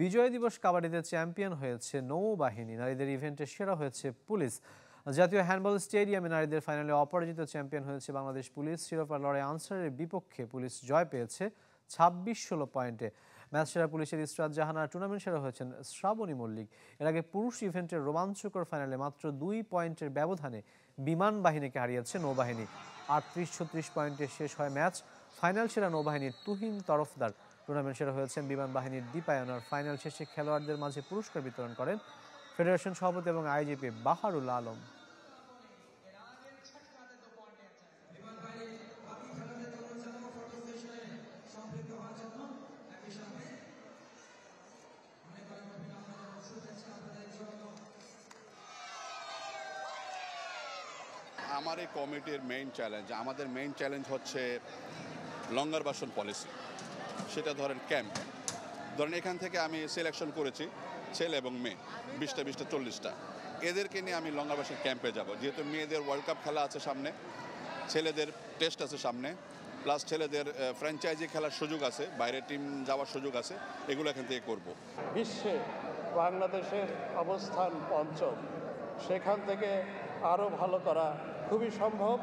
বিজয় দিবস কাবাডিতে চ্যাম্পিয়ন হয়েছে নৌবাহিনী। নারীদের ইভেন্টে সেরা হয়েছে পুলিশ। জাতীয় হ্যান্ডবল স্টেডিয়ামে নারীদের ফাইনালে অপরাজিত চ্যাম্পিয়ন হয়েছে বাংলাদেশ পুলিশ। শিরোপা লড়াই আনসারের বিপক্ষে পুলিশ জয় পেয়েছে 26-16 পয়েন্টে। ম্যাচ সেরা পুলিশের ইসরাত জাহান আর টুর্নামেন্ট সেরা হয়েছেন শ্রাবণী মল্লিক। এর আগে পুরুষ ইভেন্টের রোমাঞ্চকর ফাইনালে মাত্র 2 পয়েন্টের ব্যবধানে বিমান বাহিনীকে হারিয়েছে নৌবাহিনী। 38-36 পয়েন্টে শেষ হয় ম্যাচ। ফাইনাল সেরা নৌবাহিনীর তুহিন তরফদার। টুর্নামেন্ট সেরা হয়েছেন বিমান বাহিনীর দীপায়নার। ফাইনাল শেষে খেলোয়াড়দের মাঝে পুরস্কার বিতরণ করেন ফেডারেশন সভাপতি এবং আইজিপি বাহারুল আলম। আমার এই কমিটির আমাদের মেইন চ্যালেঞ্জ হচ্ছে লঙ্গার বাসন পলিসি। সেটা ধরেন ক্যাম্প, ধরেন এখান থেকে আমি সিলেকশন করেছি ছেলে এবং মেয়ে 20টা 40টা। এদেরকে নিয়ে আমি লঙ্গার বাসন ক্যাম্পে যাব, যেহেতু মেয়েদের ওয়ার্ল্ড কাপ খেলা আছে সামনে, ছেলেদের টেস্ট আছে সামনে, প্লাস ছেলেদের ফ্র্যাঞ্চাইজি খেলার সুযোগ আছে, বাইরের টিম যাওয়ার সুযোগ আছে। এগুলো এখান থেকে করব। বিশ্বে বাংলাদেশের অবস্থান পঞ্চম, সেখান থেকে আরও ভালো করা খুবই সম্ভব।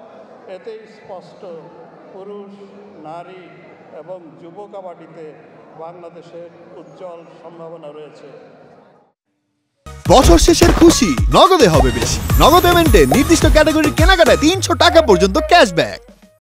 এতেই স্পষ্ট পুরুষ, নারী এবং যুব কাবাডিতে বাংলাদেশের উজ্জ্বল সম্ভাবনা রয়েছে। বছর শেষের খুশি নগদে হবে বেশি। নগদ পেমেন্টে নির্দিষ্ট ক্যাটাগরির কেনাকাটায় 300 টাকা পর্যন্ত ক্যাশব্যাক।